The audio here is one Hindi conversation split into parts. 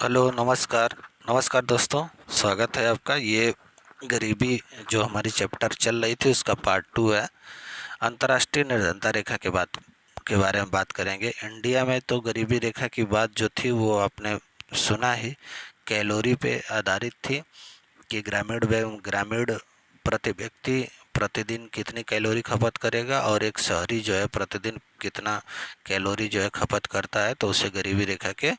हेलो, नमस्कार। नमस्कार दोस्तों, स्वागत है आपका। ये गरीबी जो हमारी चैप्टर चल रही थी उसका पार्ट 2 है। अंतर्राष्ट्रीय निर्धनता रेखा के बारे में बात करेंगे। इंडिया में तो गरीबी रेखा की बात जो थी वो आपने सुना ही, कैलोरी पे आधारित थी कि ग्रामीण प्रति व्यक्ति प्रतिदिन कितनी कैलोरी खपत करेगा और एक शहरी जो है प्रतिदिन कितना कैलोरी जो है खपत करता है, तो उसे गरीबी रेखा के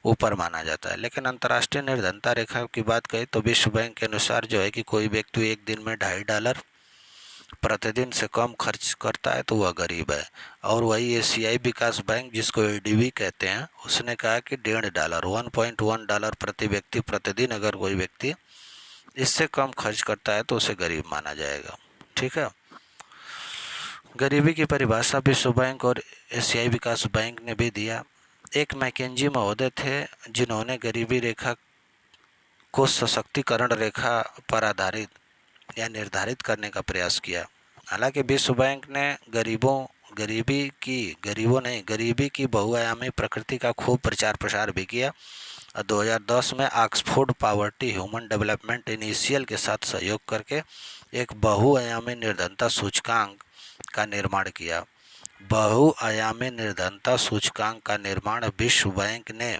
ऊपर माना जाता है। लेकिन अंतर्राष्ट्रीय निर्धनता रेखा की बात करें तो विश्व बैंक के अनुसार जो है कि कोई व्यक्ति एक दिन में $2.5 प्रतिदिन से कम खर्च करता है तो वह गरीब है। और वही एशियाई विकास बैंक, जिसको एडीबी कहते हैं, उसने कहा कि $1.5 $1.1 प्रति व्यक्ति प्रतिदिन अगर कोई व्यक्ति इससे कम खर्च करता है तो उसे गरीब माना जाएगा। ठीक है। गरीबी की परिभाषा विश्व बैंक और एशियाई विकास बैंक ने भी दिया। एक मैकेंजी महोदय थे जिन्होंने गरीबी रेखा को सशक्तिकरण रेखा पर आधारित या निर्धारित करने का प्रयास किया। हालांकि विश्व बैंक ने गरीबी की बहुआयामी प्रकृति का खूब प्रचार प्रसार भी किया और 2010 में Oxford poverty human development initial के साथ सहयोग करके एक बहुआयामी निर्धनता सूचकांक का निर्माण किया। बहुआयामी निर्धनता सूचकांक का निर्माण विश्व बैंक ने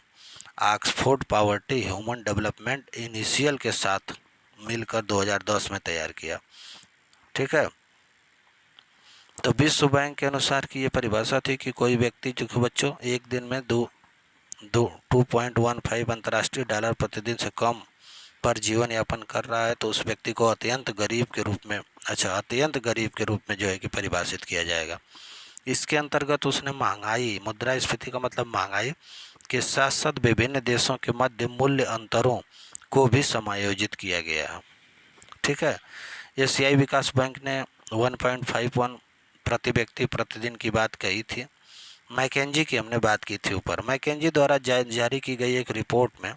Oxford poverty human development initial के साथ मिलकर 2010 में तैयार किया। ठीक है। तो विश्व बैंक के अनुसार की ये परिभाषा थी कि कोई व्यक्ति जो बच्चों एक दिन में दो दो 2.15 अंतर्राष्ट्रीय डॉलर प्रतिदिन से कम पर जीवन यापन कर रहा है तो उस व्यक्ति को अत्यंत गरीब के रूप में अत्यंत गरीब के रूप में जो है कि परिभाषित किया जाएगा। इसके अंतर्गत उसने महंगाई, मुद्रास्फीति का मतलब महंगाई के साथ साथ विभिन्न देशों के मध्य मूल्य अंतरों को भी समायोजित किया गया है। ठीक है। एशियाई विकास बैंक ने 1.51 प्रति व्यक्ति प्रतिदिन की बात कही थी। मैकेंजी की हमने बात की थी ऊपर। मैकेंजी द्वारा जारी की गई एक रिपोर्ट में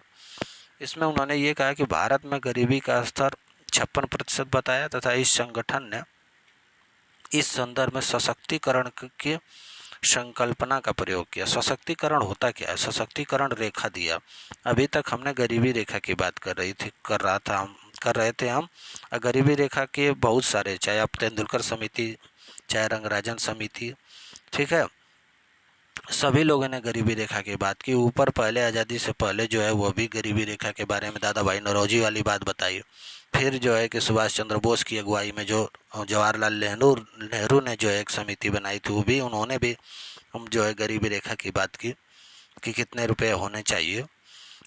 इसमें उन्होंने ये कहा कि भारत में गरीबी का स्तर 56% बताया तथा इस संगठन ने इस संदर्भ में सशक्तिकरण की संकल्पना का प्रयोग किया। सशक्तिकरण होता क्या है? सशक्तिकरण रेखा दिया। अभी तक हमने गरीबी रेखा की बात कर रहे थे हम। गरीबी रेखा के बहुत सारे, चाहे आप तेंदुलकर समिति, चाहे रंगराजन समिति, ठीक है, सभी लोगों ने गरीबी रेखा की बात की। ऊपर पहले आज़ादी से पहले जो है वो भी गरीबी रेखा के बारे में दादा भाई नौरोजी वाली बात बताई। फिर जो है कि सुभाष चंद्र बोस की अगुवाई में जो जवाहरलाल नेहरू ने जो है एक समिति बनाई थी, वो भी उन्होंने भी हम जो है गरीबी रेखा की बात की कि कितने रुपए होने चाहिए।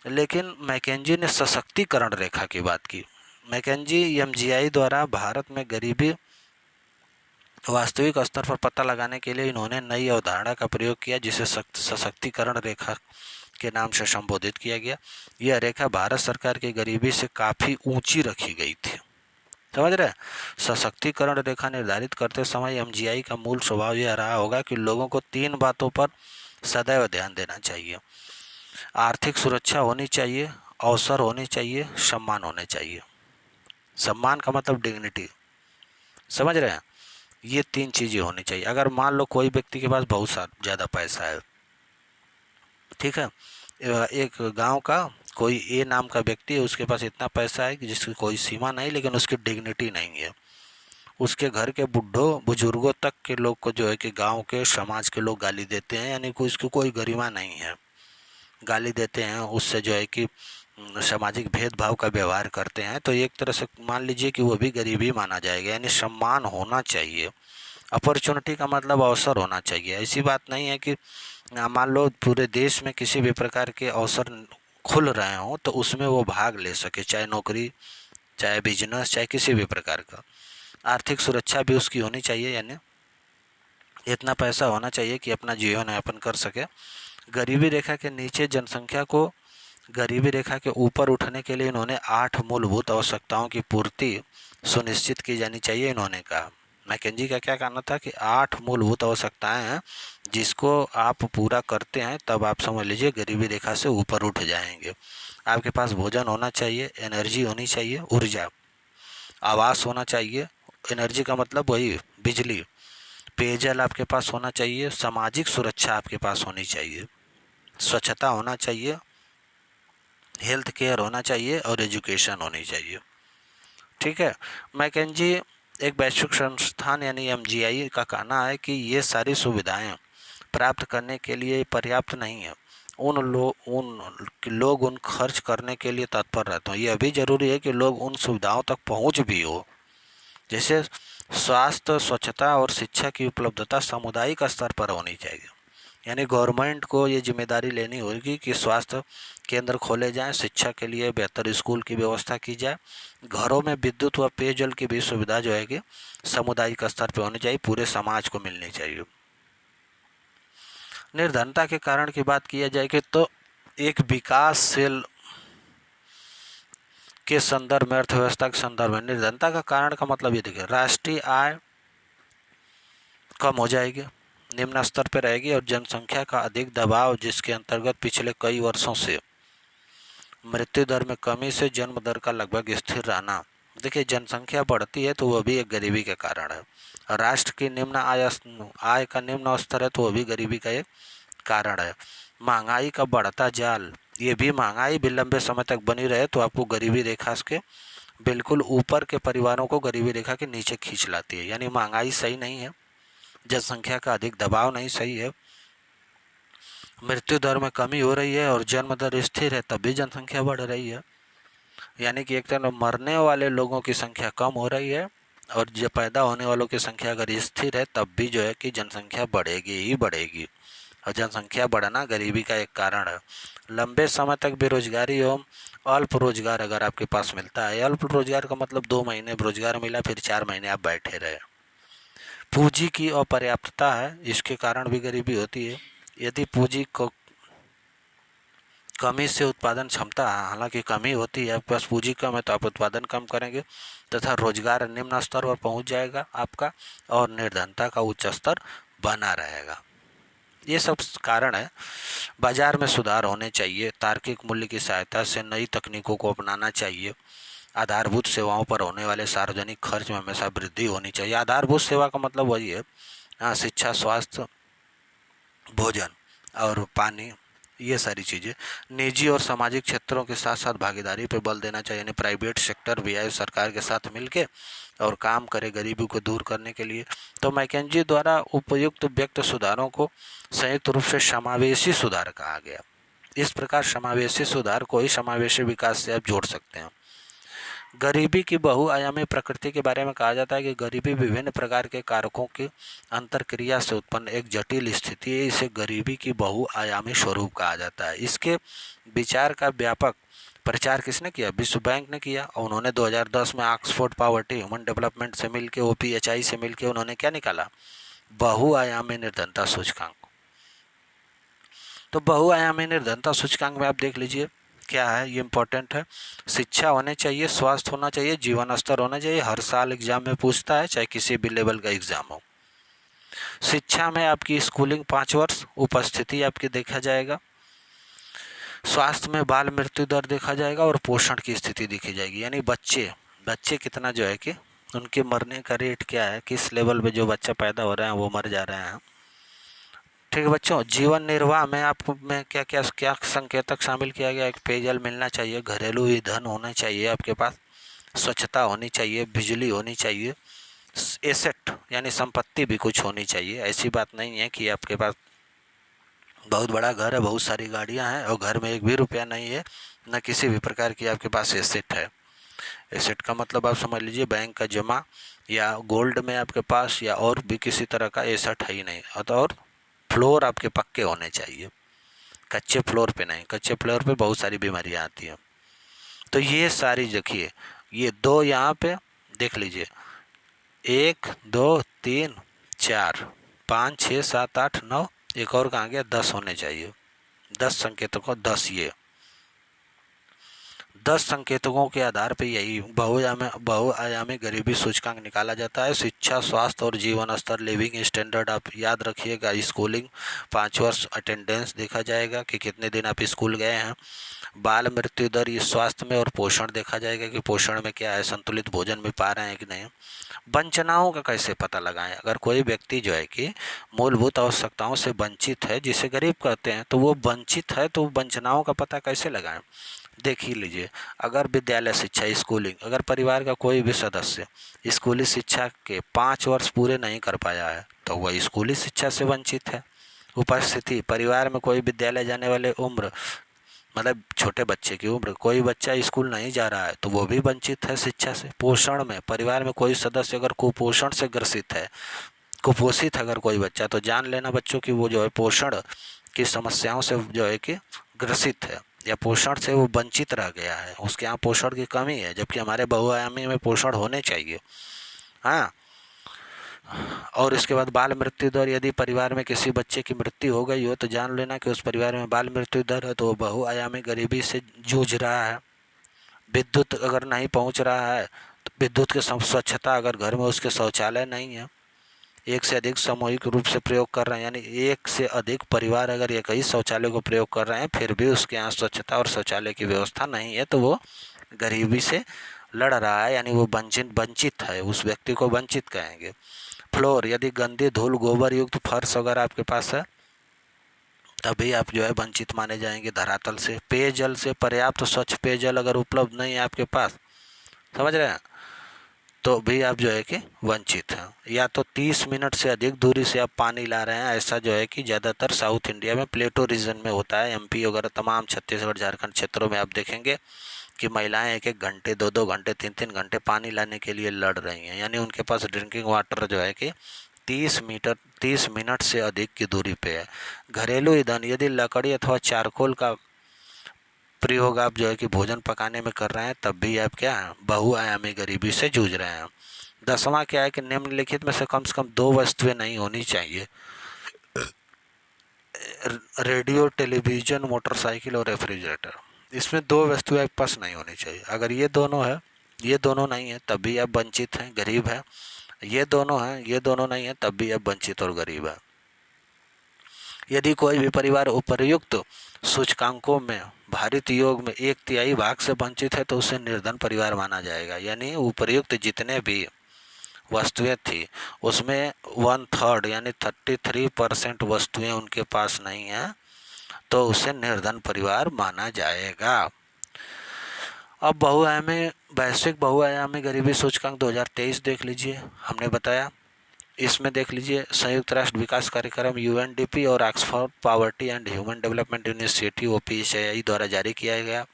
लेकिन मैकेंजी ने सशक्तिकरण रेखा की बात की। मैकेंजी एमजीआई द्वारा भारत में गरीबी वास्तविक स्तर पर पता लगाने के लिए इन्होंने नई अवधारणा का प्रयोग किया जिसे सशक्तिकरण रेखा के नाम से संबोधित किया गया। यह रेखा भारत सरकार की गरीबी से काफ़ी ऊंची रखी गई थी। समझ रहे? सशक्तिकरण रेखा निर्धारित करते समय एमजीआई का मूल स्वभाव यह रहा होगा कि लोगों को 3 बातों पर सदैव ध्यान देना चाहिए। आर्थिक सुरक्षा होनी चाहिए, अवसर होने चाहिए, सम्मान होने चाहिए। सम्मान का मतलब डिग्निटी। समझ रहे हैं? ये 3 चीज़ें होनी चाहिए। अगर मान लो कोई व्यक्ति के पास बहुत ज़्यादा पैसा है, ठीक है, एक गांव का कोई ए नाम का व्यक्ति है, उसके पास इतना पैसा है कि जिसकी कोई सीमा नहीं, लेकिन उसकी डिग्निटी नहीं है। उसके घर के बुढ़ों बुजुर्गों तक के लोग को जो है कि गांव के समाज के लोग गाली देते हैं, यानी कि उसकी कोई गरिमा नहीं है, गाली देते हैं, उससे जो है कि सामाजिक भेदभाव का व्यवहार करते हैं। तो एक तरह से मान लीजिए कि वो भी गरीबी माना जाएगा। यानी सम्मान होना चाहिए। अपॉर्चुनिटी का मतलब अवसर होना चाहिए। ऐसी बात नहीं है कि मान लो पूरे देश में किसी भी प्रकार के अवसर खुल रहे हों तो उसमें वो भाग ले सके, चाहे नौकरी, चाहे बिजनेस, चाहे किसी भी प्रकार का। आर्थिक सुरक्षा भी उसकी होनी चाहिए, यानी इतना पैसा होना चाहिए कि अपना जीवन यापन कर सके। गरीबी रेखा के नीचे जनसंख्या को गरीबी रेखा के ऊपर उठने के लिए इन्होंने 8 मूलभूत आवश्यकताओं की पूर्ति सुनिश्चित की जानी चाहिए। इन्होंने कहा, मैकेंजी का क्या कहना था कि 8 मूलभूत आवश्यकताएं हैं जिसको आप पूरा करते हैं तब आप समझ लीजिए गरीबी रेखा से ऊपर उठ जाएंगे। आपके पास भोजन होना चाहिए, एनर्जी होनी चाहिए, ऊर्जा, आवास होना चाहिए, एनर्जी का मतलब वही बिजली, पेयजल आपके पास होना चाहिए, सामाजिक सुरक्षा आपके पास होनी चाहिए, स्वच्छता होना चाहिए, हेल्थ केयर होना चाहिए और एजुकेशन होनी चाहिए। ठीक है। मैकेंजी एक वैश्विक संस्थान यानी एमजीआई का कहना है कि ये सारी सुविधाएं प्राप्त करने के लिए पर्याप्त नहीं है। उन लोग उन खर्च करने के लिए तत्पर रहते हैं। ये अभी ज़रूरी है कि लोग उन सुविधाओं तक पहुंच भी हो, जैसे स्वास्थ्य, स्वच्छता और शिक्षा की उपलब्धता सामुदायिक स्तर पर होनी चाहिए। यानी गवर्नमेंट को ये जिम्मेदारी लेनी होगी कि स्वास्थ्य केंद्र खोले जाएं, शिक्षा के लिए बेहतर स्कूल की व्यवस्था की जाए, घरों में विद्युत व पेयजल की भी सुविधा जो है कि सामुदायिक स्तर पर होनी चाहिए, पूरे समाज को मिलनी चाहिए। निर्धनता के कारण की बात किया जाए कि तो एक विकासशील के संदर्भ में, अर्थव्यवस्था के संदर्भ में निर्धनता का कारण का मतलब ये देखिए, राष्ट्रीय आय कम हो जाएगी, निम्न स्तर पर रहेगी और जनसंख्या का अधिक दबाव, जिसके अंतर्गत पिछले कई वर्षों से मृत्यु दर में कमी से जन्म दर का लगभग स्थिर रहना। देखिए, जनसंख्या बढ़ती है तो वह भी एक गरीबी के कारण है, और राष्ट्र की निम्न आय का निम्न स्तर है तो वह भी गरीबी का एक कारण है। महंगाई का बढ़ता जाल, ये भी महंगाई भी लंबे समय तक बनी रहे तो आपको गरीबी रेखा के बिल्कुल ऊपर के परिवारों को गरीबी रेखा के नीचे खींच लाती है। यानी महंगाई सही नहीं है, जनसंख्या का अधिक दबाव नहीं सही है, मृत्यु दर में कमी हो रही है और जन्म दर स्थिर है तब भी जनसंख्या बढ़ रही है। यानी कि एक तरह मरने वाले लोगों की संख्या कम हो रही है और जो पैदा होने वालों की संख्या अगर स्थिर है तब भी जो है कि जनसंख्या बढ़ेगी ही बढ़ेगी, और जनसंख्या बढ़ना गरीबी का एक कारण है। लंबे समय तक बेरोजगारी एवं अल्प रोजगार अगर आपके पास मिलता है, अल्प रोजगार का मतलब 2 महीने रोजगार मिला फिर 4 महीने आप बैठे रहे, पूंजी की अपर्याप्तता है, इसके कारण भी गरीबी होती है। यदि पूंजी को कमी से उत्पादन क्षमता, हालांकि कमी होती है, आपके पास पूंजी कम है तो आप उत्पादन कम करेंगे तथा रोजगार निम्न स्तर पर पहुंच जाएगा आपका, और निर्धनता का उच्च स्तर बना रहेगा। ये सब कारण है। बाजार में सुधार होने चाहिए, तार्किक मूल्य की सहायता से नई तकनीकों को अपनाना चाहिए, आधारभूत सेवाओं पर होने वाले सार्वजनिक खर्च में हमेशा वृद्धि होनी चाहिए। आधारभूत सेवा का मतलब वही है, शिक्षा, स्वास्थ्य, भोजन और पानी, ये सारी चीज़ें। निजी और सामाजिक क्षेत्रों के साथ साथ भागीदारी पर बल देना चाहिए, यानी प्राइवेट सेक्टर भी आए सरकार के साथ मिलके और काम करे गरीबी को दूर करने के लिए। तो मैकेंजी द्वारा उपयुक्त व्यक्त सुधारों को संयुक्त रूप से समावेशी सुधार कहा गया। इस प्रकार समावेशी सुधार को ही समावेशी विकास से आप जोड़ सकते हैं। गरीबी की बहुआयामी प्रकृति के बारे में कहा जाता है कि गरीबी विभिन्न प्रकार के कारकों की अंतरक्रिया से उत्पन्न एक जटिल स्थिति है। इसे गरीबी की बहुआयामी स्वरूप कहा जाता है। इसके विचार का व्यापक प्रचार किसने किया? विश्व बैंक ने किया, और उन्होंने 2010 में ऑक्सफोर्ड पॉवर्टी ह्यूमन डेवलपमेंट से मिलकर, OPHI से मिलकर उन्होंने क्या निकाला? बहुआयामी निर्धनता सूचकांक। तो बहुआयामी निर्धनता सूचकांक में आप देख लीजिए क्या है, ये इंपॉर्टेंट है। शिक्षा होने चाहिए, स्वास्थ्य होना चाहिए, जीवन स्तर होना चाहिए। हर साल एग्जाम में पूछता है, चाहे किसी भी लेवल का एग्जाम हो। शिक्षा में आपकी स्कूलिंग 5 वर्ष, उपस्थिति आपकी देखा जाएगा, स्वास्थ्य में बाल मृत्यु दर देखा जाएगा और पोषण की स्थिति देखी जाएगी। यानी बच्चे कितना जो है कि उनके मरने का रेट क्या है, किस लेवल पे जो बच्चा पैदा हो रहे हैं वो मर जा रहे हैं। ठीक है बच्चों, जीवन निर्वाह में आपको में क्या क्या क्या संकेतक शामिल किया गया? एक, पेयजल मिलना चाहिए, घरेलू ईंधन होना चाहिए आपके पास, स्वच्छता होनी चाहिए, बिजली होनी चाहिए, एसेट यानी संपत्ति भी कुछ होनी चाहिए। ऐसी बात नहीं है कि आपके पास बहुत बड़ा घर है, बहुत सारी गाड़ियां हैं और घर में एक भी रुपया नहीं है, न किसी भी प्रकार की आपके पास एसेट है। एसेट का मतलब आप समझ लीजिए बैंक का जमा या गोल्ड में आपके पास या और भी किसी तरह का एसेट है ही नहीं। और फ्लोर आपके पक्के होने चाहिए, कच्चे फ्लोर पे नहीं, कच्चे फ्लोर पे बहुत सारी बीमारियां आती हैं। तो ये सारी देखिए, ये 2 यहाँ पे देख लीजिए, 1 2 3 4 5 6 7 8 9, एक और कहाँ गया? 10 होने चाहिए। 10 संकेतकों, 10 ये 10 संकेतकों के आधार पर यही बहुआयामी गरीबी सूचकांक निकाला जाता है। शिक्षा, स्वास्थ्य और जीवन स्तर, लिविंग स्टैंडर्ड आप याद रखिएगा, स्कूलिंग 5 वर्ष, अटेंडेंस देखा जाएगा कि कितने दिन आप स्कूल गए हैं, बाल मृत्यु दर ये स्वास्थ्य में, और पोषण देखा जाएगा कि पोषण में क्या है, संतुलित भोजन मिल पा रहे हैं कि नहीं। वंचनाओं का कैसे पता लगाएं? अगर कोई व्यक्ति जो है कि मूलभूत आवश्यकताओं से वंचित है, जिसे गरीब कहते हैं, तो वो वंचित है, तो वंचनाओं का पता कैसे लगाएं? देख ही लीजिए, अगर विद्यालय शिक्षा स्कूलिंग, अगर परिवार का कोई भी सदस्य स्कूली शिक्षा के 5 वर्ष पूरे नहीं कर पाया है तो वह स्कूली शिक्षा से वंचित है। उपस्थिति, परिवार में कोई विद्यालय जाने वाले उम्र, मतलब छोटे बच्चे की उम्र, कोई बच्चा स्कूल नहीं जा रहा है तो वो भी वंचित है शिक्षा से। पोषण में, परिवार में कोई सदस्य अगर कुपोषण से ग्रसित है, कुपोषित अगर कोई बच्चा, तो जान लेना बच्चों की वो जो है पोषण की समस्याओं से जो है कि ग्रसित है या पोषण से वो वंचित रह गया है, उसके यहाँ पोषण की कमी है, जबकि हमारे बहुआयामी में पोषण होने चाहिए। हाँ, और इसके बाद बाल मृत्यु दर, यदि परिवार में किसी बच्चे की मृत्यु हो गई हो तो जान लेना कि उस परिवार में बाल मृत्यु दर है तो वो बहुआयामी गरीबी से जूझ रहा है। विद्युत अगर नहीं पहुंच रहा है तो विद्युत की स्वच्छता, अगर घर में उसके शौचालय नहीं है, एक से अधिक सामूहिक रूप से प्रयोग कर रहे हैं, यानी एक से अधिक परिवार अगर एक ही शौचालय को प्रयोग कर रहे हैं फिर भी उसके यहाँ स्वच्छता और शौचालय की व्यवस्था नहीं है तो वो गरीबी से लड़ रहा है, यानी वो वंचित है, उस व्यक्ति को वंचित कहेंगे। फ्लोर, यदि गंदी धूल गोबर युक्त फर्श अगर आपके पास है तभी आप जो है वंचित माने जाएंगे धरातल से। पेयजल से, पर्याप्त स्वच्छ पेयजल अगर उपलब्ध नहीं है आपके पास, समझ रहे हैं, तो भी आप जो है कि वंचित हैं। या तो 30 मिनट से अधिक दूरी से आप पानी ला रहे हैं, ऐसा जो है कि ज़्यादातर साउथ इंडिया में प्लेटो रीजन में होता है। एमपी वगैरह तमाम छत्तीसगढ़ झारखंड क्षेत्रों में आप देखेंगे कि महिलाएं 1-1 घंटे, 2-2 घंटे, 3-3 घंटे पानी लाने के लिए लड़ रही हैं, यानी उनके पास ड्रिंकिंग वाटर जो है कि 30 मिनट से अधिक की दूरी पे है। घरेलू ईंधन, यदि लकड़ी अथवा चारकोल का प्रयोग आप जो है कि भोजन पकाने में कर रहे हैं तब भी आप क्या हैं, बहुआयामी गरीबी से जूझ रहे हैं। 10वां क्या है कि निम्नलिखित में से कम 2 वस्तुएं नहीं होनी चाहिए, रेडियो, टेलीविज़न, मोटरसाइकिल और रेफ्रिजरेटर। इसमें 2 वस्तुएं आपके पास नहीं होनी चाहिए। अगर ये दोनों है, ये दोनों नहीं है तब भी आप वंचित हैं, गरीब हैं। ये दोनों हैं, ये दोनों नहीं है तब भी आप वंचित और गरीब हैं। यदि कोई भी परिवार उपर्युक्त सूचकांकों में भारित योग में 1/3 भाग से वंचित है तो उसे निर्धन परिवार माना जाएगा। यानी उपर्युक्त जितने भी वस्तुएं थी उसमें 1/3 यानी 33% वस्तुएं उनके पास नहीं है तो उसे निर्धन परिवार माना जाएगा। अब बहुआयामी, वैश्विक बहुआयामी गरीबी सूचकांक 2023 देख लीजिए, हमने बताया। इसमें देख लीजिए संयुक्त राष्ट्र विकास कार्यक्रम यूएनडीपी और Oxford poverty and human development initiative OPCI द्वारा जारी किया गया।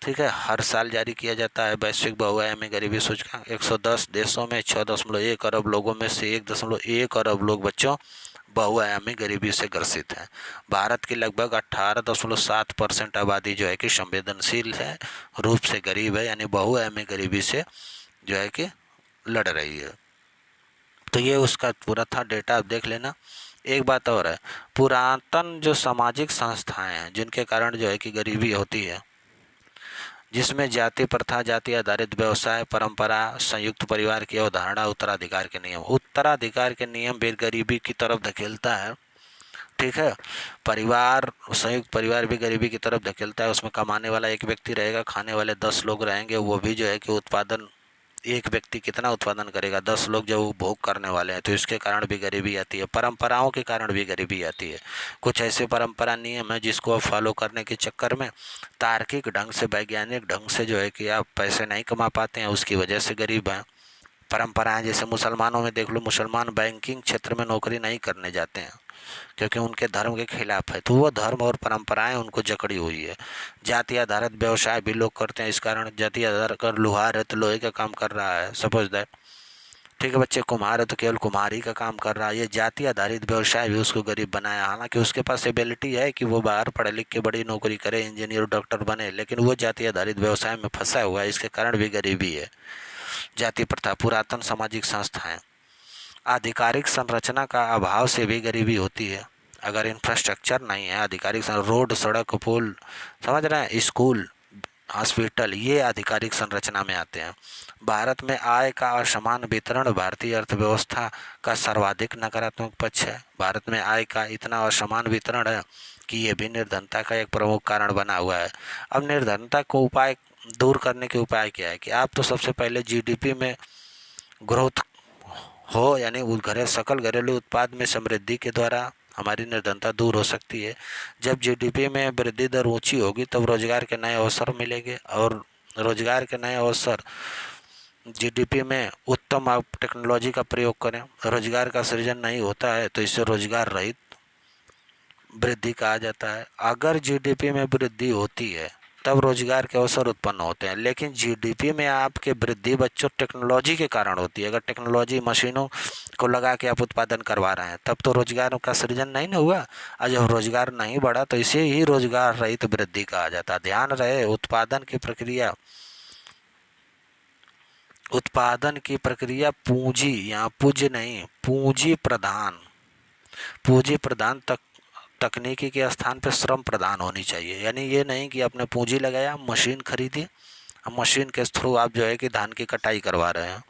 ठीक है, हर साल जारी किया जाता है वैश्विक बहुआयामी गरीबी सूचकांक। 110 देशों में 6.1 अरब लोगों में से 1.1 अरब लोग बच्चों बहुआयामी गरीबी से ग्रसित हैं। भारत की लगभग 18.7% आबादी जो है कि संवेदनशील है, रूप से गरीब है, यानी बहुआयामी गरीबी से जो है कि लड़ रही है। तो ये उसका पूरा था डेटा, आप देख लेना। एक बात और है, पुरातन जो सामाजिक संस्थाएं हैं जिनके कारण जो है कि गरीबी होती है, जिसमें जाति प्रथा, जाति आधारित व्यवसाय, परंपरा, संयुक्त परिवार की अवधारणा, उत्तराधिकार के नियम, उत्तराधिकार के नियम भी गरीबी की तरफ धकेलता है। ठीक है, परिवार, संयुक्त परिवार भी गरीबी की तरफ धकेलता है। उसमें कमाने वाला एक व्यक्ति रहेगा, खाने वाले 10 लोग रहेंगे, वो भी जो है कि उत्पादन, एक व्यक्ति कितना उत्पादन करेगा, 10 लोग जब उपभोग करने वाले हैं, तो इसके कारण भी गरीबी आती है। परंपराओं के कारण भी गरीबी आती है। कुछ ऐसे परंपरा नियम है जिसको आप फॉलो करने के चक्कर में तार्किक ढंग से, वैज्ञानिक ढंग से जो है कि आप पैसे नहीं कमा पाते हैं, उसकी वजह से गरीब हैं। परंपराएं, जैसे मुसलमानों में देख लो, मुसलमान बैंकिंग क्षेत्र में नौकरी नहीं करने जाते हैं क्योंकि उनके धर्म के खिलाफ है, तो वो धर्म और परंपराएं उनको जकड़ी हुई है। जाति आधारित व्यवसाय भी लोग करते हैं, इस कारण जाति आधार कर, लुहार है तो लोहे का काम कर रहा है, सपोज दैट। ठीक है बच्चे, कुम्हार है तो केवल कुम्हारी का काम कर रहा है। ये जाति आधारित व्यवसाय भी उसको गरीब बनाया। हालांकि उसके पास एबिलिटी है कि वो बाहर पढ़ लिख के बड़ी नौकरी करे, इंजीनियर डॉक्टर बने, लेकिन वो जाति आधारित व्यवसाय में फंसा हुआ है, इसके कारण भी गरीबी है। जाति प्रथा, पुरातन सामाजिक संस्थाएं, आधिकारिक संरचना का अभाव से भी गरीबी होती है। अगर इंफ्रास्ट्रक्चर नहीं है, आधिकारिक रोड, सड़क, पुल, समझ रहे हैं, स्कूल, हॉस्पिटल, ये आधिकारिक संरचना में आते हैं। भारत में आय का असमान वितरण भारतीय अर्थव्यवस्था का सर्वाधिक नकारात्मक पक्ष है। भारत में आय का इतना असमान वितरण है कि ये भी निर्धनता का एक प्रमुख कारण बना हुआ है। अब निर्धनता को उपाय, दूर करने के उपाय क्या है कि आप तो सबसे पहले जीडीपी में ग्रोथ हो, यानी सकल घरेलू उत्पाद में समृद्धि के द्वारा हमारी निर्धनता दूर हो सकती है। जब जीडीपी में वृद्धि दर ऊंची होगी तब रोजगार के नए अवसर मिलेंगे, और रोजगार के नए अवसर जीडीपी में उत्तम आप टेक्नोलॉजी का प्रयोग करें। रोजगार का सृजन नहीं होता है तो इसे रोजगार रहित वृद्धि कहा जाता है। अगर जीडीपी में वृद्धि होती है तब रोजगार के अवसर उत्पन्न होते हैं, लेकिन जीडीपी में आपके वृद्धि बच्चों टेक्नोलॉजी के कारण होती है। अगर टेक्नोलॉजी मशीनों को लगा के आप उत्पादन करवा रहे हैं तब तो रोजगार का सृजन नहीं ना हुआ, और जब रोजगार नहीं बढ़ा तो इसे ही रोजगार रहित वृद्धि कहा जाता है। ध्यान रहे, उत्पादन की प्रक्रिया पूंजी, यहाँ पूज्य नहीं, पूंजी प्रधान तकनीकी के स्थान पे श्रम प्रदान होनी चाहिए। यानी ये नहीं कि आपने पूंजी लगाया, मशीन खरीदी, मशीन के थ्रू आप जो है कि धान की कटाई करवा रहे हैं,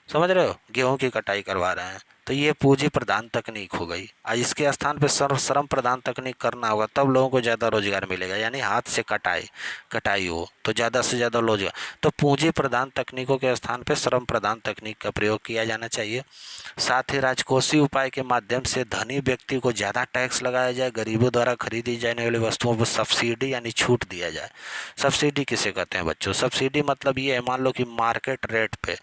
समझ रहे हो, गेहूं की कटाई करवा रहे हैं, तो ये पूंजी प्रधान तकनीक हो गई। आज इसके स्थान पे श्रम प्रधान तकनीक करना होगा, तब लोगों को ज़्यादा रोजगार मिलेगा। यानी हाथ से कटाई हो तो ज़्यादा से ज़्यादा रोजगार। तो पूंजी प्रधान तकनीकों के स्थान पे श्रम प्रधान तकनीक का प्रयोग किया जाना चाहिए। साथ ही राजकोषीय उपाय के माध्यम से धनी व्यक्ति को ज़्यादा टैक्स लगाया जाए, गरीबों द्वारा खरीदी जाने वाली वस्तुओं पर सब्सिडी यानी छूट दिया जाए। सब्सिडी किसे कहते हैं बच्चों? सब्सिडी मतलब ये है, मान लो कि मार्केट रेट पे,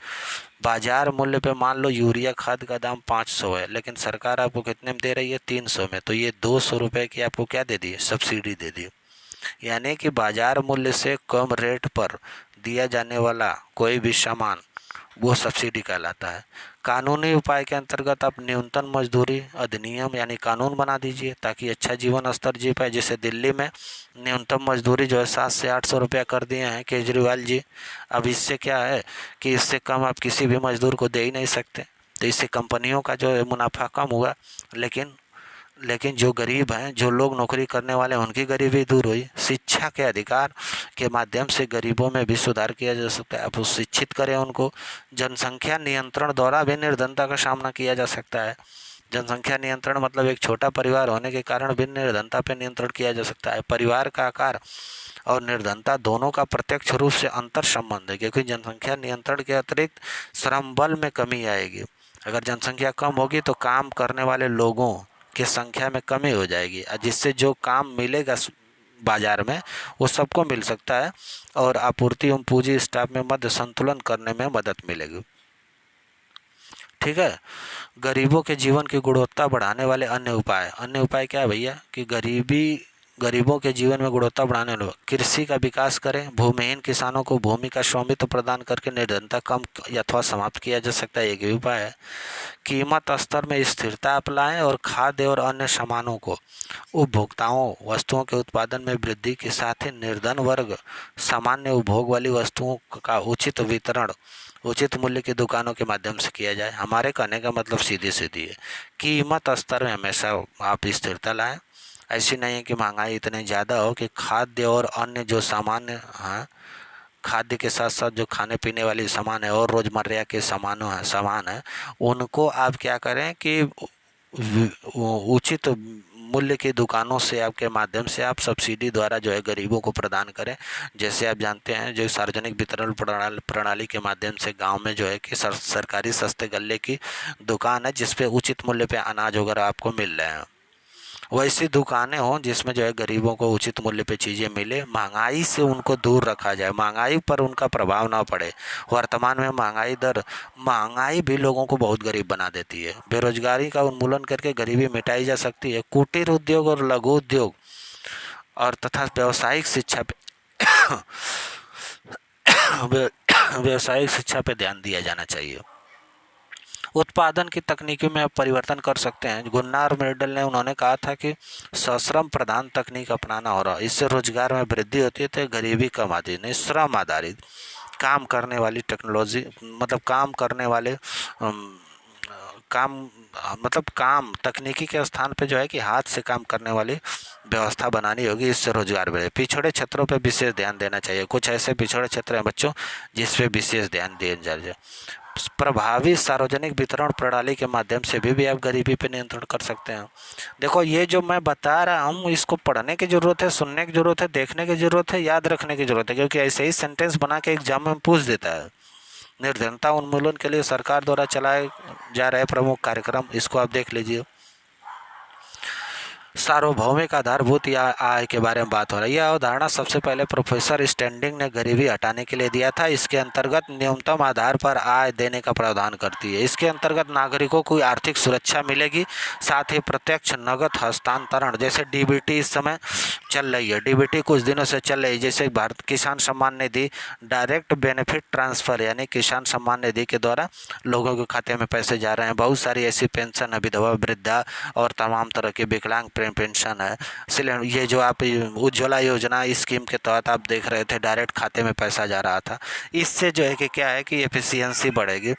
बाजार मूल्य पे मान लो यूरिया खाद का दाम 500 है, लेकिन सरकार आपको कितने में दे रही है? 300 में। तो ये 200 रुपये की आपको क्या दे दी? सब्सिडी दे दी। यानी कि बाजार मूल्य से कम रेट पर दिया जाने वाला कोई भी सामान वो सब्सिडी कहलाता है। कानूनी उपाय के अंतर्गत आप न्यूनतम मजदूरी अधिनियम यानी कानून बना दीजिए ताकि अच्छा जीवन स्तर जी पाए। जैसे दिल्ली में न्यूनतम मजदूरी जो है 700 से 800 रुपया कर दिए हैं केजरीवाल जी। अब इससे क्या है कि इससे कम आप किसी भी मजदूर को दे ही नहीं सकते, तो इससे कंपनियों का जो है मुनाफा कम हुआ, लेकिन जो गरीब हैं, जो लोग नौकरी करने वाले हैं, उनकी गरीबी दूर हुई। शिक्षा के अधिकार के माध्यम से गरीबों में भी सुधार किया जा सकता है। आप शिक्षित करें उनको। जनसंख्या नियंत्रण द्वारा भी निर्धनता का सामना किया जा सकता है। जनसंख्या नियंत्रण मतलब एक छोटा परिवार होने के कारण भी निर्धनता पर नियंत्रण किया जा सकता है। परिवार का आकार और निर्धनता दोनों का प्रत्यक्ष रूप से अंतर संबंध है, क्योंकि जनसंख्या नियंत्रण के अतिरिक्त श्रम बल में कमी आएगी। अगर जनसंख्या कम होगी तो काम करने वाले लोगों की संख्या में कमी हो जाएगी, जिससे जो काम मिलेगा बाजार में वो सबको मिल सकता है, और आपूर्ति एवं पूंजी स्टाफ में मध्य संतुलन करने में मदद मिलेगी। ठीक है। गरीबों के जीवन की गुणवत्ता बढ़ाने वाले अन्य उपाय क्या है भैया? कि गरीबों के जीवन में गुणवत्ता बढ़ाने वाले कृषि का विकास करें। भूमिहीन किसानों को भूमि का स्वामित्व प्रदान करके निर्धनता कम अथवा समाप्त किया जा सकता है, एक भी उपाय है। कीमत स्तर में स्थिरता अपनाएं और खाद्य और अन्य सामानों को उपभोक्ताओं वस्तुओं के उत्पादन में वृद्धि के साथ ही निर्धन वर्ग सामान्य उपभोग वाली वस्तुओं का उचित वितरण उचित मूल्य की दुकानों के माध्यम से किया जाए। हमारे कहने का मतलब सीधी सीधी है, कीमत स्तर में हमेशा आप स्थिरता लाएं। ऐसी नहीं है कि महंगाई इतनी ज़्यादा हो कि खाद्य और अन्य जो सामान्य हैं, खाद्य के साथ साथ जो खाने पीने वाली सामान है और रोज़मर्रा के सामान है, उनको आप क्या करें कि उचित मूल्य की दुकानों से आपके माध्यम से आप सब्सिडी द्वारा जो है गरीबों को प्रदान करें। जैसे आप जानते हैं जो सार्वजनिक वितरण प्रणाली के माध्यम से गांव में जो है कि सरकारी सस्ते गल्ले की दुकान है जिस पे उचित मूल्य पे अनाज वगैरह आपको मिल रहे हैं, वैसी दुकानें हों जिसमें जो है गरीबों को उचित मूल्य पे चीज़ें मिले। महंगाई से उनको दूर रखा जाए, महंगाई पर उनका प्रभाव ना पड़े। वर्तमान में महंगाई भी लोगों को बहुत गरीब बना देती है। बेरोजगारी का उन्मूलन करके गरीबी मिटाई जा सकती है। कुटीर उद्योग और लघु उद्योग और तथा व्यावसायिक शिक्षा पे व्यावसायिक शिक्षा पे ध्यान दिया जाना चाहिए। उत्पादन की तकनीकी में आप परिवर्तन कर सकते हैं। गुन्नार मेडल ने उन्होंने कहा था कि सश्रम प्रधान तकनीक अपनाना हो रहा, इससे रोजगार में वृद्धि होती है तो गरीबी कम आती है। नहीं, श्रम आधारित काम करने वाली टेक्नोलॉजी मतलब काम तकनीकी के स्थान पे जो है कि हाथ से काम करने वाली व्यवस्था बनानी होगी, इससे रोजगार बढ़े। पिछड़े क्षेत्रों पे विशेष ध्यान देना चाहिए। कुछ ऐसे पिछड़े क्षेत्र हैं बच्चों जिस पे विशेष ध्यान दिया जाए। प्रभावी सार्वजनिक वितरण प्रणाली के माध्यम से भी आप गरीबी पे नियंत्रण कर सकते हैं। देखो ये जो मैं बता रहा हूँ इसको पढ़ने की ज़रूरत है, सुनने की ज़रूरत है, देखने की ज़रूरत है, याद रखने की ज़रूरत है, क्योंकि ऐसे ही सेंटेंस बना के एग्जाम में पूछ देता है। निर्धनता उन्मूलन के लिए सरकार द्वारा चलाए जा रहे प्रमुख कार्यक्रम, इसको आप देख लीजिए। सार्वभौमिक आधारभूत या आय के बारे में बात हो रही है। यह अवधारणा सबसे पहले प्रोफेसर स्टैंडिंग ने गरीबी हटाने के लिए दिया था। इसके अंतर्गत न्यूनतम आधार पर आय देने का प्रावधान करती है। इसके अंतर्गत नागरिकों को आर्थिक सुरक्षा मिलेगी, साथ ही प्रत्यक्ष नगद हस्तांतरण, जैसे डीबीटी इस समय चल रही है, डीबीटी कुछ दिनों से चल रही है, जैसे भारत किसान Samman Nidhi, direct benefit transfer यानी किसान सम्मान निधि के द्वारा लोगों के खाते में पैसे जा रहे हैं। बहुत सारी ऐसी पेंशन है, विधवा, वृद्धा और तमाम तरह की विकलांग पेंशन है। ये जो आप उज्ज्वला योजना स्कीम के तहत आप देख रहे थे, डायरेक्ट खाते में पैसा जा रहा था। इससे जो है कि क्या है कि एफिशिएंसी बढ़ेगी,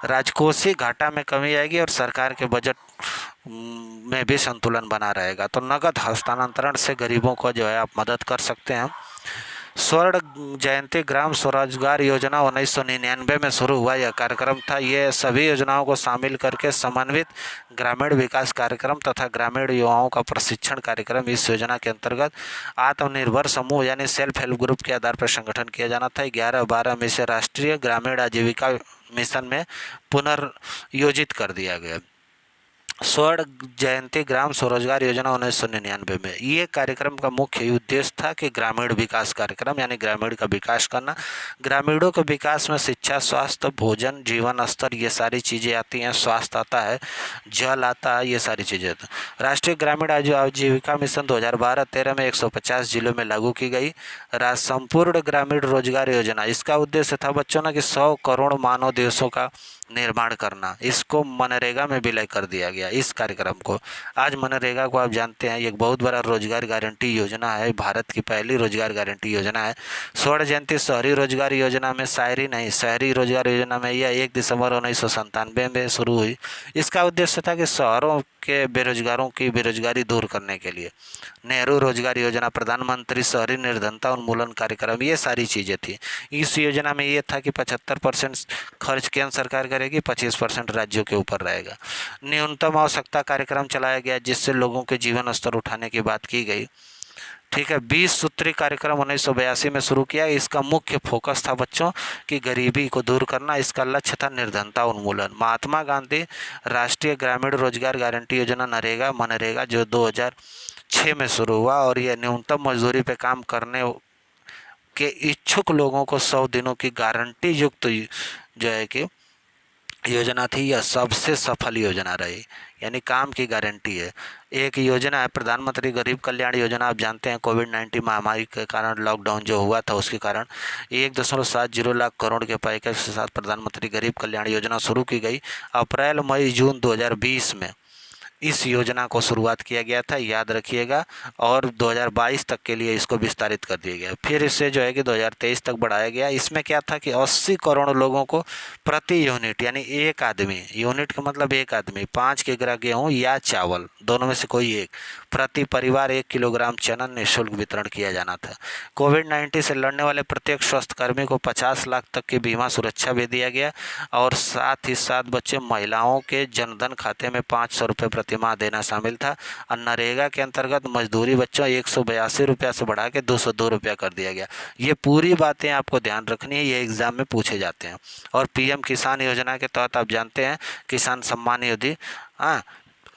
राजकोषीय घाटा में कमी आएगी और सरकार के बजट में भी संतुलन बना रहेगा। तो नगद हस्तांतरण से गरीबों को जो है आप मदद कर सकते हैं। स्वर्ण जयंती ग्राम स्वरोजगार योजना 1999 में शुरू हुआ यह कार्यक्रम था। ये सभी योजनाओं को शामिल करके समन्वित ग्रामीण विकास कार्यक्रम तथा ग्रामीण युवाओं का प्रशिक्षण कार्यक्रम। इस योजना के अंतर्गत आत्मनिर्भर समूह यानी सेल्फ हेल्प ग्रुप के आधार पर संगठन किया जाना था। 11-12 में से राष्ट्रीय ग्रामीण आजीविका मिशन में पुनर्योजित कर दिया गया। स्वर्ण जयंती ग्राम स्वरोजगार योजना 1999 में ये कार्यक्रम का मुख्य उद्देश्य था कि ग्रामीण विकास कार्यक्रम यानी ग्रामीण का विकास करना। ग्रामीणों के विकास में शिक्षा, स्वास्थ्य, भोजन, जीवन स्तर, ये सारी चीज़ें आती हैं। स्वास्थ्य आता है, जल आता है, ये सारी चीज़ें। राष्ट्रीय ग्रामीण आजीविका मिशन 2012-13 में 150 जिलों में लागू की गई। संपूर्ण ग्रामीण रोजगार योजना, इसका उद्देश्य था बच्चों ने कि 100 करोड़ मानव दिवसों का निर्माण करना। इसको मनरेगा में विलय कर दिया गया इस कार्यक्रम को। आज मनरेगा को आप जानते हैं, एक बहुत बड़ा रोजगार गारंटी योजना है, भारत की पहली रोजगार गारंटी योजना है। स्वर्ण जयंती शहरी रोजगार योजना में, शहरी रोजगार योजना में यह 1 दिसंबर 1997 में शुरू हुई। इसका उद्देश्य था कि शहरों के बेरोजगारों की बेरोजगारी दूर करने के लिए। नेहरू रोजगार योजना, प्रधानमंत्री शहरी निर्धनता उन्मूलन कार्यक्रम, ये सारी चीज़ें थी। इस योजना में ये था कि 75% खर्च केंद्र सरकार करेगी, 25% राज्यों के ऊपर रहेगा। न्यूनतम आवश्यकता कार्यक्रम चलाया गया जिससे लोगों के जीवन स्तर उठाने की बात की गई। ठीक है। 20 सूत्री कार्यक्रम 1982 में शुरू किया। इसका मुख्य फोकस था बच्चों की गरीबी को दूर करना। इसका लक्ष्य था निर्धनता उन्मूलन। महात्मा गांधी राष्ट्रीय ग्रामीण रोजगार गारंटी योजना मनरेगा जो 2006 में शुरू हुआ और यह न्यूनतम मजदूरी पे काम करने के इच्छुक लोगों को 100 दिनों की गारंटी युक्त जो है कि योजना थी। यह सबसे सफल योजना रही, यानी काम की गारंटी है। एक योजना है प्रधानमंत्री गरीब कल्याण योजना, आप जानते हैं कोविड-19 महामारी के कारण लॉकडाउन जो हुआ था उसके कारण 1.70 लाख करोड़ के पैकेज के साथ प्रधानमंत्री गरीब कल्याण योजना शुरू की गई। अप्रैल, मई, जून 2020 में इस योजना को शुरुआत किया गया था, याद रखिएगा, और 2022 तक के लिए इसको विस्तारित कर दिया गया। फिर इससे जो है कि 2023 तक बढ़ाया गया। इसमें क्या था कि 80 करोड़ लोगों को प्रति यूनिट यानी एक आदमी, यूनिट का मतलब एक आदमी, 5 किलोग्राम गेहूँ या चावल, दोनों में से कोई एक, प्रति परिवार 1 किलोग्राम चना निःशुल्क वितरण किया जाना था। कोविड-19 से लड़ने वाले प्रत्येक स्वास्थ्यकर्मी को 50 लाख तक की बीमा सुरक्षा भी दिया गया और साथ ही साथ बच्चे महिलाओं के जनधन खाते में 500 रुपये प्रति माह देना शामिल था। और नरेगा के अंतर्गत मजदूरी बच्चों 182 रुपया से बढ़ा के 202 रुपया कर दिया गया। ये पूरी बातें आपको ध्यान रखनी है, ये एग्जाम में पूछे जाते हैं। और पीएम किसान योजना के तहत आप जानते हैं किसान सम्मान निधि,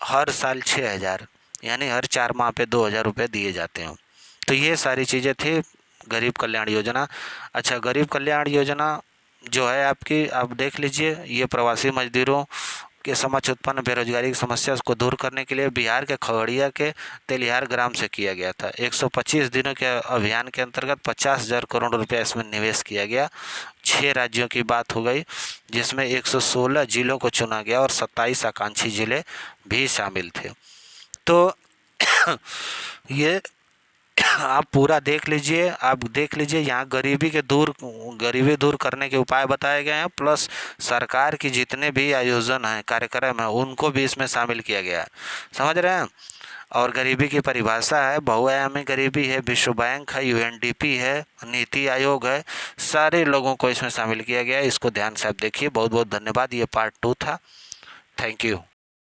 हर साल 6000 यानी हर 4 माह पे 2000 रुपये दिए जाते हैं। तो ये सारी चीज़ें थी गरीब कल्याण योजना। अच्छा, गरीब कल्याण योजना जो है आपकी, आप देख लीजिए, ये प्रवासी मजदूरों के समक्ष उत्पन्न बेरोजगारी की समस्या को दूर करने के लिए बिहार के खगड़िया के तेलिहार ग्राम से किया गया था। 125 दिनों के अभियान के अंतर्गत 50,000 करोड़ रुपया इसमें निवेश किया गया। 6 राज्यों की बात हो गई जिसमें 116 जिलों को चुना गया और 27 आकांक्षी जिले भी शामिल थे। तो ये आप पूरा देख लीजिए, यहाँ गरीबी दूर करने के उपाय बताए गए हैं, प्लस सरकार की जितने भी आयोजन हैं, कार्यक्रम हैं, उनको भी इसमें शामिल किया गया है। समझ रहे हैं? और गरीबी की परिभाषा है, बहुआयामी गरीबी है, विश्व बैंक है, यूएनडीपी है, नीति आयोग है, सारे लोगों को इसमें शामिल किया गया है। इसको ध्यान से आप देखिए। बहुत बहुत धन्यवाद। ये पार्ट 2 था। Thank you.